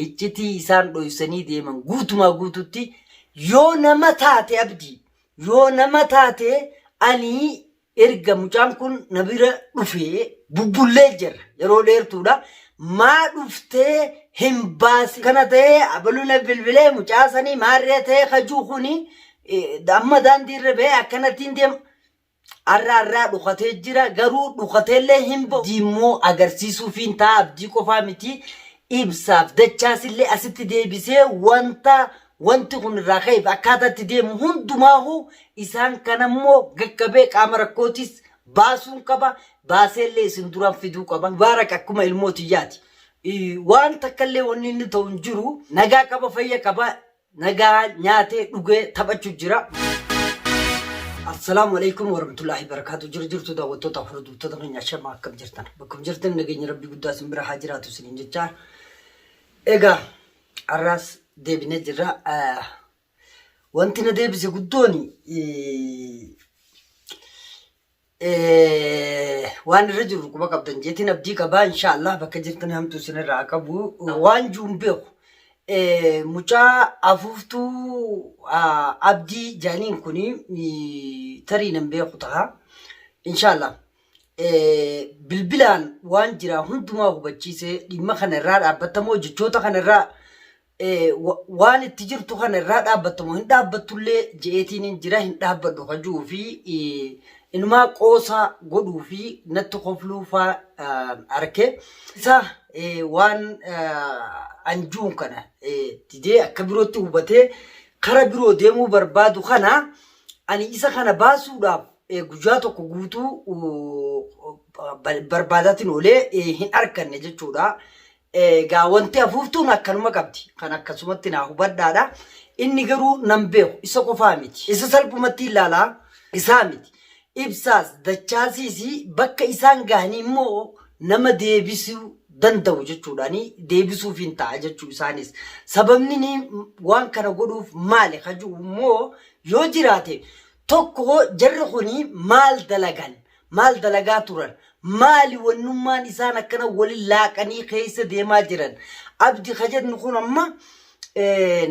iccitii isaan dhoysanii deeman guutumaa guututti yoo nama taate abdii yoo nama taate ani erga mucaan kun na bira dhufee bubbullee jira yeroo dheertuudha maa dhuftee hin baasi kana ta'ee abaluna bilbilee mucaa sanii maarree ta'ee kajuu kuni amma daandiirra ba'ee akkanattiin deema arraa dhukatee jira garuu dhukateellee hin ba'u diimmoo agarsiisuufiin ta'a abdii qofaa miti ibsaaf dachaasillee asitti deebisee wanti kun irraa ka'eef akkaataatti deemu hundumaahu isaan kanammoo gaggabee qaama rakkootis baasuun qaba baaseellee isin duraan fiduu qaba baarak akkuma ilmootiyyaati waan takkallee wanni inni ta'u hin jiru nagaa qaba fayya qaba nagaa nyaatee dhugee taphachuu jira. Assalamu alaikum warahmatullahi wabarakatuh. Jirtu daawwattoota hordoftoota keenya shama akkam jirtan bakka jirtan nageenya rabbi guddaa isin bira haa jiraatu isiniin jechaa egaa arraas deebinee jirra wanti na deebise guddooni waan irra jiru quba qabdan jeetiin abdii qabaa inshaallah bakka jirtan hamtuu isinirraa qabu waan juun beeku mucaa afuuftuu abdii jaaniin kuni tarii nan beeku ta'a inshaallah bilbilaan waan jira hundumaa hubachiise dhimma kana irraa dhaabbatamoo jechoota kana irraa waan itti jirtu kana irraa dhaabbatamoo hin dhaabbattullee je'eetiin hin jira hin dhaabbadhu kajuu fi inumaa qoosa godhuu fi natti kofluufaa arke isa waan anjuun kana didee akka birootti hubatee kara biroo deemuu barbaadu kana ani isa kana baasuudhaaf guyyaa tokko guutuu barbaadatiin olee hin arganne jechuudha. Gaa wanti afuuftuun akkanuma qabdi kan akkasumatti naa hubadhaadha. Inni garuu nan beeku isa qofaa miti. Isa salphumatti ilaalaa isaa miti. Ibsaas dachaasiisi bakka isaan gahanii immoo nama deebisuu danda'u jechuudhaani deebisuuf hin ta'a jechuu isaanis sababni waan kana godhuuf maali kajuu immoo yoo jiraate tokko jarri kuni maal dalagaa turan maali wannummaan isaan akkana waliin laaqanii keessa deemaa jiran abdi kajadni kun amma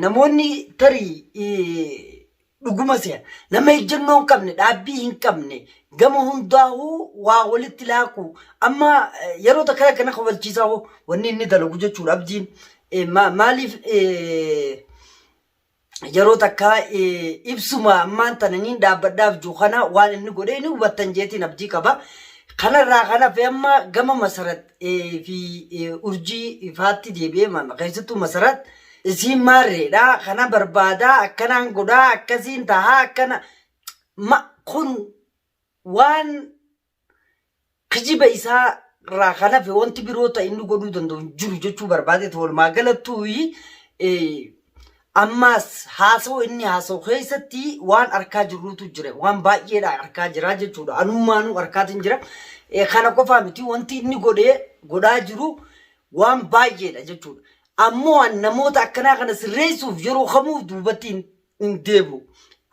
namoonni tarii dhuguma se'a nama ejjennoo hin qabne dhaabbii hin qabne gama hundaahu waa walitti laaqu amma yeroo takka kana kabalchiisaa wanni inni dalagu jechuudha abdiin maaliif yeroo takka ibsuma ammaan tananiin dhaabbadhaaf jiru kana waan inni godhee ni hubattan jeetiin abdii qaba kanarraa kanaaf amma gama masarat fi urjii ifaatti deebi'ee keessattuu masarat isiin maarreedha kana barbaadaa akkanaan godhaa akkasiin tahaa akkana kun waan kijiba isaa irraa kanaaf wanti biroota inni godhuu danda'u jiru jechuu barbaade walumaa galattuu ammaas haasawoo inni haasawoo keessatti waan arkaa jirruutu jira waan baay'eedha arkaa jira jechuudha anummaanuu arkaatiin jira kana qofaa miti wanti inni godhaa jiru waan baay'eedha jechuudha ammoo namoota akkanaa kana sirreessuuf yeroo kamuuf duubatti hin deebu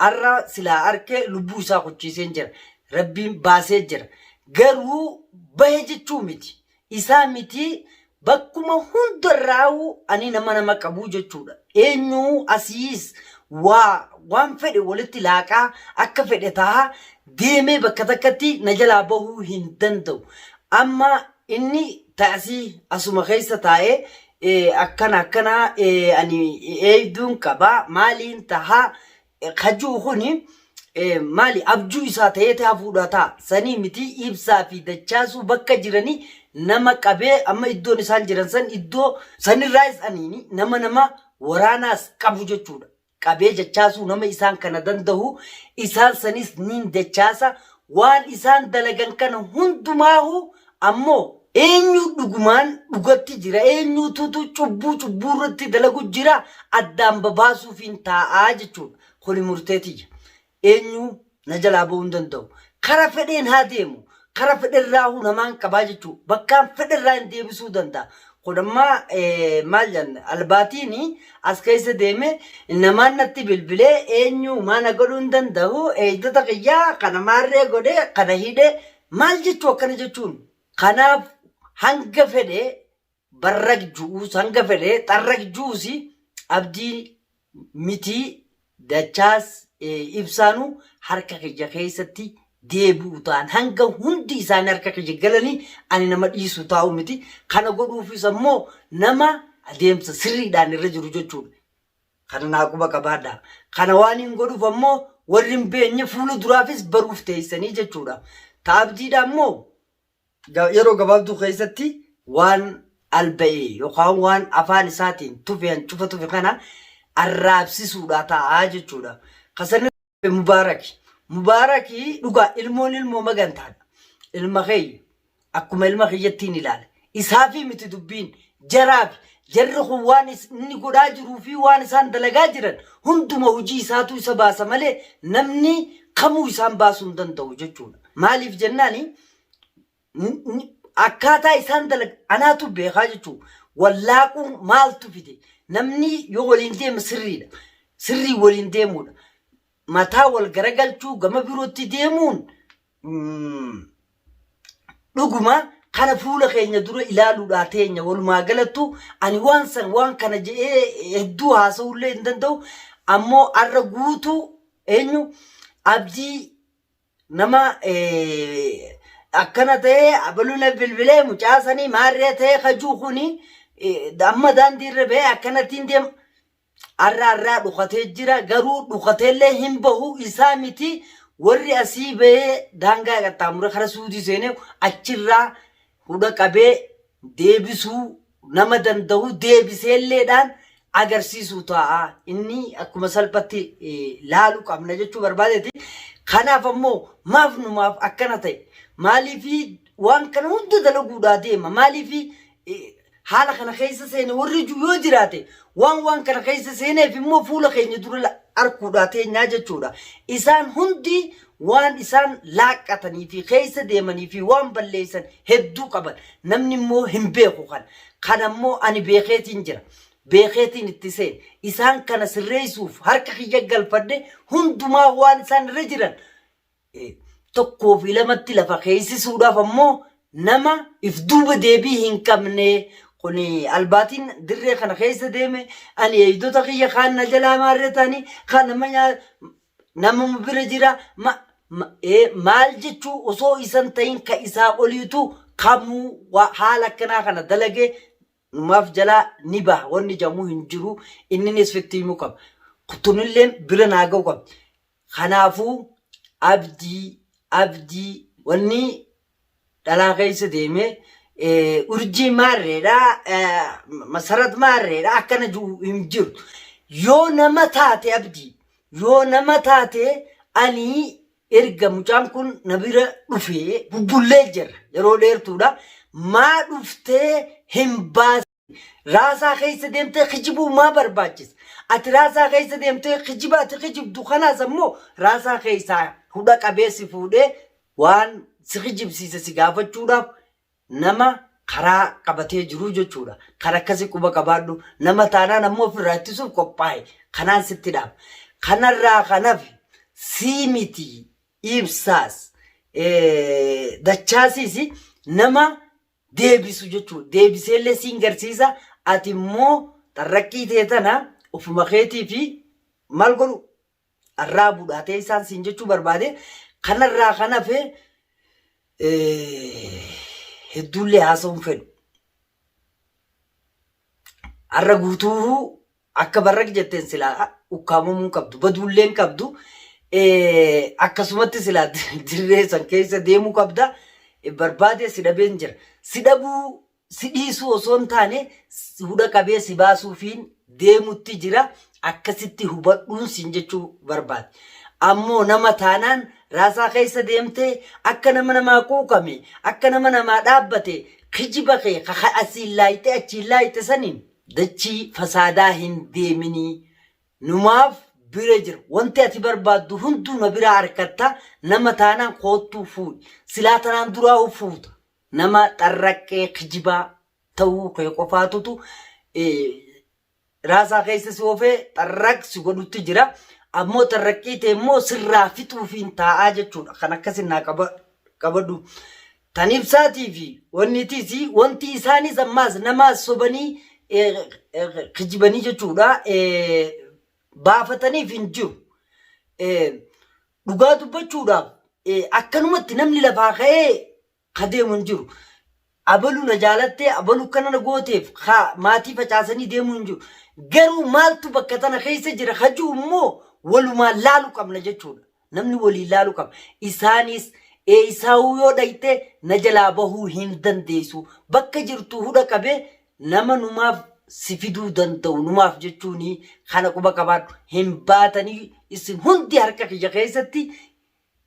arra silaa arke lubbuu isaa qochiisee jira rabbiin baasee jira garuu bahe jechuu miti isaa miti bakkuma hundarraa'u ani nama qabuu jechuudha eenyu asiis waan fedhe walitti laaqaa akka fedhe tahaa deemee bakka takkatti na jalaa bahuu hin danda'u amma inni taasii asuma keessa taa'ee akkana ani eeyduun qaba maaliin tahaa kajuu kuni maali abjuu isaa ta'ee hafuudha ta'a sanii miti ibsaa fi dachaasuu bakka jiranii nama qabee amma iddoon isaan jiran san iddoo sanirraas aniini nama waraanaas qabu jechuudha qabee dachaasuu nama isaan kana danda'u isaan sanis niin dachaasa waan isaan dalagan kana hundumaahu ammoo eenyu dhugumaan dhugatti jira eenyuutu cubbuu irratti dalagu jira addaan babaasuuf hin taa'aa jechuudha kuni murteetiyya eenyu na jalaa ba'uu hin danda'u kara fedheen haa deemu kara fedherraa namaan qabaa jechuudha bakkaan fedherraa hin deebisuu danda'a kun amma maal jenna albaatiini as keessa deeme namaan natti bilbilee eenyu maana godhuu hin danda'u eeydota qiyyaa kana maarree godhee kana hidhee maal jechuu akkana jechuun kanaaf hanga fedhe barrak juus hanga fedhe xarrak juusi abdii miti dachaas ibsaanu harka kiyya keessatti deebi'u ta'an hanga hundi isaanii harka kiyya galanii ani nama dhiisu taa'u miti kana godhuufis ammoo nama adeemsa sirriidhaan irra jiru jechuudha. Kana naa quba qabaadha. Kana waan hin godhuuf ammoo warri hin beekne fuula duraafis baruuf teessanii jechuudha. Taabdiidha ammoo yeroo gabaabduu keessatti waan alba'ee yookaan waan afaan isaatiin tufeen cufa tufe kana arraabsisuudha taa'aa jechuudha. Kasan Mubaaraki dhugaa ilmoo magantaadha. Ilma kee akkuma ilma keeyyattiin ilaala. Isaafi miti dubbiin jaraafi jarri kun waan inni godhaa jiruu fi waan isaan dalagaa jiran hunduma hojii isaatu isa baasa malee namni kamuu isaan baasuu hin danda'u jechuudha. Maaliif jennaani akkaataa isaan dalagaa anaatu beekaa jechuudha. Wallaaquun maaltu fide namni yoo waliin deema sirriidha. Sirrii waliin deemuudha. Mataa wal garagalchuu gama birootti deemuun dhuguma kana fuula keenya dura ilaaluudhaa teenya walumaa galattu ani waan kana jedhee hedduu haasa'ullee hin danda'u ammoo arra guutuu eenyu abdii nama akkana ta'ee abaluna bilbilee mucaasanii maarree ta'ee kajuu kuni amma daandiirra ba'ee akkanattiin deema. Arraa dhukatee jira garuu dhukateellee hin bahu isaa miti warri asii ba'ee daangaa qaxxaamura kara suudii seenee achirraa hudha qabee deebisuu nama danda'u deebiseelleedhaan agarsiisuu ta'a. Inni akkuma salphatti laaluu qabna jechuu barbaadeeti. Kanaaf ammoo maaf akkana ta'e maaliifi waan kana hunda dalaguudhaa deema maaliifi haala kana keessa seene warri yoo jiraate waan kana keessa seeneef immoo fuula keenya dura arguudhaa teenyaa jechuudha. Isaan hundi waan isaan laaqqatanii fi keessa deemanii fi waan balleessan hedduu qaban namni immoo hin beeku kan ammoo ani beekeetiin jira. Beekeetiin itti seen isaan kana sirreessuuf harka kiyya galfadhe hundumaa waan isaan irra jiran tokkoo fi lamatti lafa keessisuudhaaf ammoo nama if duuba deebii hin qabne. Kuni albaatiin dirree kana keessa deeme ani eeydota kiyya kaan na jalaa maarretanii kaan nama bira jira maal jechuu osoo isan ta'in ka isaa oliitu kamuu haala akkanaa kana dalagee numaaf jalaa ni baha wanni jamuu hin jiru inninis fiktiimuu qaba. Kutunilleen bira naa ga'u qaba. Kanaafuu abdii wanni dhalaa keessa deemee urjii maarreedha masarat maarreedha akkana hin jiru. Yoo nama taate abdii yoo nama taate ani erga mucaan kun na bira dhufee bubbullee jira yeroo dheertuudha maa dhuftee hin baase raasaa keessa deemtee kijibuu maa barbaachisa ati raasaa keessa deemtee kijiba ati kijibdu kanaas ammoo raasaa keessaa hudha qabeessi fuudhee waan si kijibsiise si gaafachuudhaaf nama karaa qabatee jiru jechuudha. Kan akkasii quba qabaadhu nama taanaan ammoo ofirraa ittisuuf qophaa'e kanaan sitti dhaaba. Kanarraa kanaaf sii miti ibsaas dachaasiis nama deebisu jechuudha. Deebiseellee siin garsiisa ati immoo xarraqqii ta'e tana ofuma keetii fi maal godhu arraa budhaatee isaan siin jechuu barbaade kanarraa kanaaf hedduullee haasa'uun fedhu. Arra guutuu akka barrak jetteen silaa ukkaamamuu qabdu baduulleen qabdu akkasumatti silaa dirree san keessa deemuu qabda barbaade si dhabeen jira. Si dhabuu si dhiisuu osoo hin taane hudha qabee si baasuufiin deemutti jira akkasitti hubadhuun siin jechuu barbaade. Ammoo nama taanaan raasaa keessa deemtee akka nama namaa quuqame akka nama namaa dhaabbate kijiba kee asiin laayite achiin laayite saniin dachii fasaadaa hin deeminii numaaf bira jira wanti ati barbaaddu hunduu na biraa harkatta nama taanaan koottuu fuudhi silaa tanaan duraa fuuta nama xarraqqee kijibaa ta'uu kee qofaatutu raasaa keessa si oofee xarraqsi godhutti jira. Ammoo xarraqqii ta'e immoo sirraa fixuufiin taa'aa jechuudha. Kan akkasin naa qabadhu. tanibsaatii fi wannitiisi wanti isaanis ammaas nama sobanii kijibanii jechuudha baafataniif hin jiru. Dhugaa dubbachuudhaaf akkanumatti namni lafaa ka'ee kadeemu hin jiru. Abaluu na jaalattee abaluu kana na gooteef maatii facaasanii deemuu hin jiru. Garuu maaltu bakka tana keessa jira hajuu immoo walumaan laalu qabna jechuudha. Namni waliin laalu qaba. Isaanis isaa'uu yoo dhayte na jalaa bahuu hin dandeessu. Bakka jirtu hudha qabee nama numaaf si fiduu danda'u numaaf jechuuni kana quba qabaadhu. Hin baatanii isin hundi harka kiyya keessatti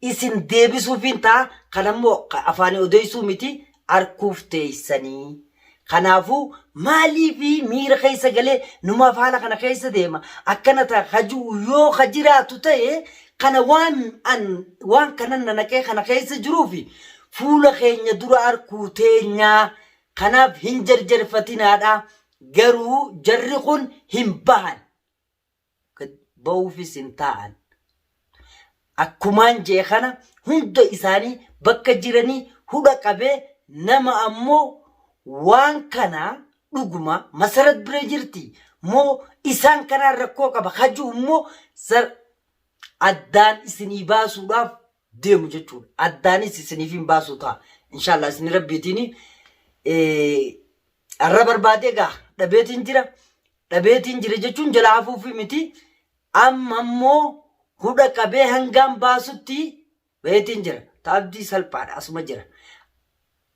isin deebisuufin ta'a. Kanammoo afaan odeessuu miti harkuuf teessanii. Kanaafuu maalii fi miira keessa galee numaaf haala kana keessa deema. Akkana ta'a hajuu yoo hajiraatu ta'e kana waan kanan nanaqee kana keessa jiruufi fuula keenya dura harkuu teenyaa. Kanaaf hin jarjarfatinaadha. Garuu jarri kun hin bahan. Ba'uufis hin ta'an. Akkumaan jee kana hunda isaanii bakka jiranii hudha qabee nama ammoo waan kana dhuguma masarat bira jirti. Moo isaan kanaan rakkoo qaba. Hajuu immoo addaan isinii baasuudhaaf deemu jechuudha. Addaanis isiniif hin baasu ta'a. Inshaallah isin rabbiitiin arra barbaadee gaa dhabeetiin jira. Dhabeetiin jira jechuun jala hafuufi miti. Amma immoo hudha qabee hangaan baasutti beetiin jira. Taabdii salphaadha asuma jira.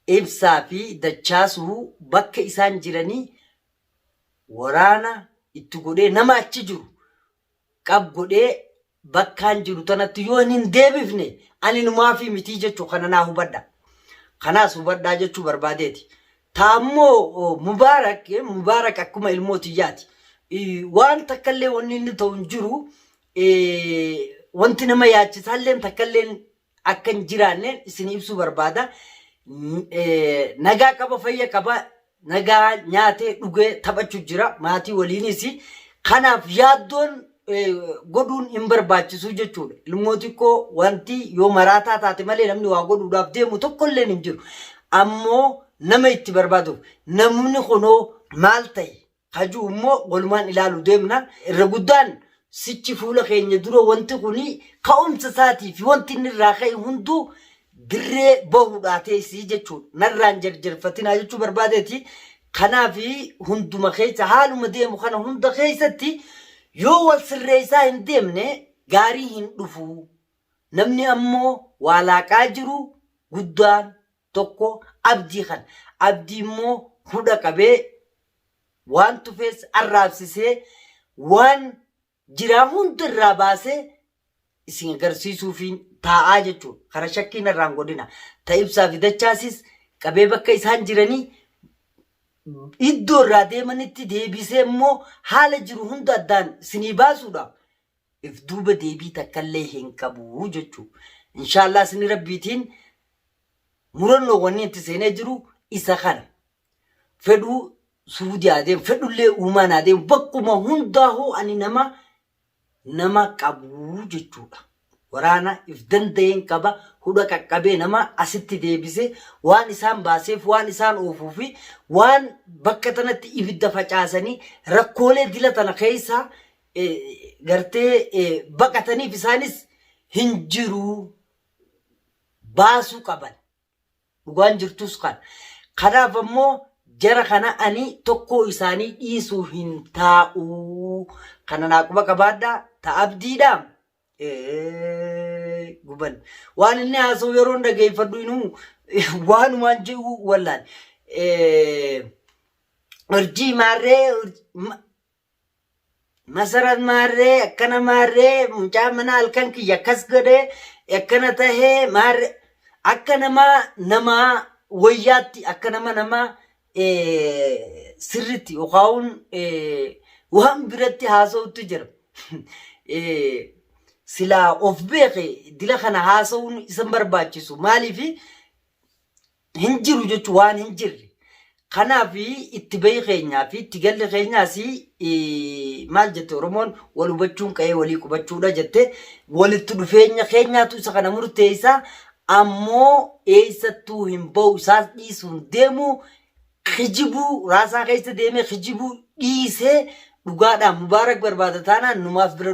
Ibsaa fi dachaasuu bakka isaan jiranii waraana itti godhee nama achi jiru qab godhee bakkaan jiru tanatti yoo hin deebifne ani numaafi miti jechuu kana naa hubadha. Kanaas hubadhaa jechuu barbaadeeti. Taammoo mubaarak akkuma ilmootiyyaati. Waan takkallee wanni inni ta'u hin jiru wanti nama yaachisaallee takkallee akka hin jiraanne isin ibsuu barbaada. Nagaa qaba fayya qaba nagaa nyaatee dhugee taphachuu jira maatii waliinis. Kanaaf yaaddoon godhuun hin barbaachisu jechuudha. Ilmooti koo wanti yoo maraataa taate malee namni waa godhuudhaaf deemu tokkollee hin jiru. Ammoo nama itti barbaaduuf namni kunoo maal ta'e hajuu immoo walumaan ilaalu deemna. Irra guddaan sichi fuula keenya dura wanti kuni ka'umsa isaatii fi wanti inni irraa ka'e hunduu dirree bahuudhaa teessii jechuudha. Narraan jarjarfatinaa jechuu barbaadeeti. Kanaaf hunduma keessa haaluma deemu kana hunda keessatti yoo wal sirreessaa hin deemne gaarii hin dhufu. Namni ammoo waa laaqaa jiru guddaan tokko abdii kana. Abdii immoo hudha qabee waan tufees arraabsisee waan jiraa hunda irraa baasee isin agarsiisuufiin taa'aa jechuudha. Kara shakkiin irraan godhina. Ta'ibsaa fi dachaasis qabee bakka isaan jiranii iddoo irraa deemanitti deebisee immoo haala jiru hunda addaan isinii baasuudhaaf if duuba deebii takkallee hin qabu jechuudha. Inshaallah isin rabbiitiin murannoo wanni itti seenee jiru isa kana. Fedhuu suudii adeemu fedhullee uumaan adeemu bakkuma hundaa'uu ani nama qabu jechuudha. Waraana if danda'een qaba hudha qaqqabee nama asitti deebisee waan isaan baaseef waan isaan oofuufi waan bakka tanatti ibidda facaasanii rakkoolee dila tana keessa gartee baqataniif isaanis hin jiru baasuu qaban. Dhugaan jirtus kan. Kanaaf ammoo jara kana ani tokko isaanii dhiisuu hin taa'u. Kana naa quba qabaadhaa ta'abdiidhaa. Guban waan inni haasa'u yeroo dhageeffadhu inuu waanumaan jiru wallaan urjii maarree masarat maarree akkana maarree mucaa mana halkan kiyya akkas godhee akkana tahee maarree akka namaa wayyaatti akka nama sirritti yookaan waan biratti haasa'utti jira. Sila of beeke dila kana haasa'uun isan barbaachisu maaliif hin jiru jechuun waan hin jirre. Kanaaf itti bahi keenyaa fi itti galli keenyaas maal jette Oromoon wal hubachuun qa'ee walii qubachuudha jette walitti dhufeenya keenyaatu isa kana murteessaa ammoo eessattuu hin ba'u isaas dhiisuun deemu kijibuu raasaa keessa deemee kijibuu dhiisee dhugaadhaan mubaarak barbaada taanaan numaaf bira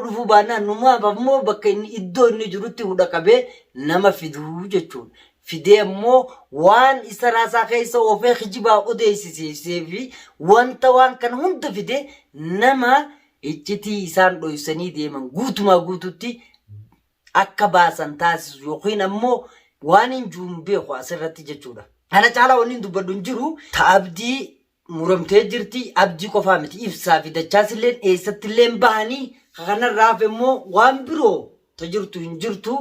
dhufu baannaan numaaf ammoo bakka inni iddoo inni jirutti hudha qabee nama fiduu jechuudha. Fidee ammoo waan isa raasaa keessa ofee kijibaa odeessisee fi wanta waan kana hunda fidee nama iccitii isaan dhoysanii deeman guutumaa guututti akka baasan taasisu yookiin ammoo waan hin juun beeku asirratti jechuudha. Kana caalaa wanni dubbadhu hin jiru abdii muramtee jirti abdii qofaa miti ibsaa fi dachaasilleen eessattillee bahanii kanarraaf immoo waan biroo tajirtu hin jirtu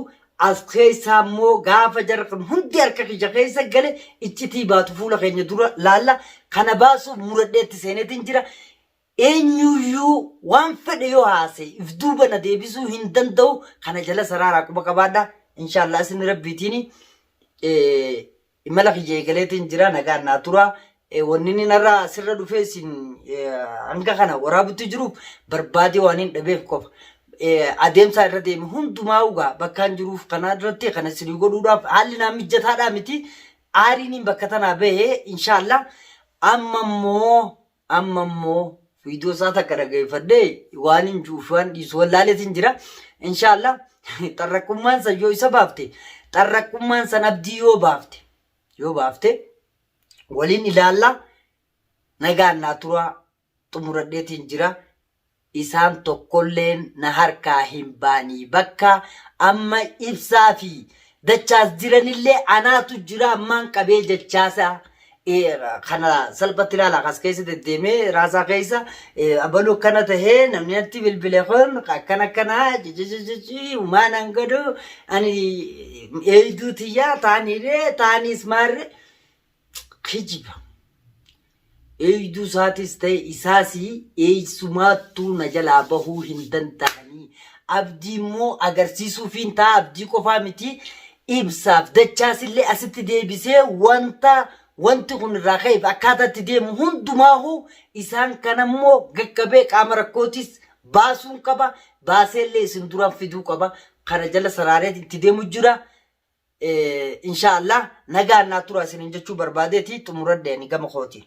as keessa immoo gaafa jarqan hundi harka kiyya keessa gale iccitii baatu fuula keenya dura laalla kana baasuuf muradheetti seeneetiin jira. Eenyuyyuu waan fedhe yoo haase if duuba na deebisuu hin danda'u kana jala saraaraa quba qabaadha. Inshallah isin rabbiitiin imala kiyya eegaleetiin jira nagaan naa tura. Wanni inni narraa sirra dhufee isin hanga kana waraabutti jiruuf barbaadee waan hin dhabeef qofa. Adeemsa irra deeme hundumaa ugaa bakkaan jiruuf kanaa duratti kana isin godhuudhaaf haalli naa mijataadhaa miti. Aariin bakka tanaa bahee inshallah amma immoo video isaa takka dhaggeeffadhee waan hin juuf waan dhiisu wallaaleetiin jira. Inshallah xarraqummaan san yoo isa baafte xarraqummaan san abdii yoo baafte waliin ilaalla nagaan naa tura xumuradheetiin jira. Isaan tokkolleen na harkaa hin baanii bakka amma ibsaa fi dachaas jiranillee anaatu jira ammaan qabee jechaasa. Kana salphatti ilaala kas keessa deddeemee raasaa keessa abaluu akkana tahee namni natti bilbilee kun akkana uumaan hangadu ani eeyduu tiyyaa taaniis maarre kijiba. Eeyduu isaatis ta'e isaasii eeysumaattuu na jalaa bahuu hin danda'anii. Abdii immoo agarsiisuufiin ta'a abdii qofaa miti ibsaaf dachaasillee asitti deebisee wanti kun irraa ka'eef akkaataatti deemu hundumaahu isaan kanammoo gaggabee qaama rakkootis baasuun qaba. Baaseellee isin duraan fiduu qaba. Kana jala saraareet itti deemu jira. Inshallah nagaan naa tura isin jechuu barbaadeeti xumuraddeeni gama kooti.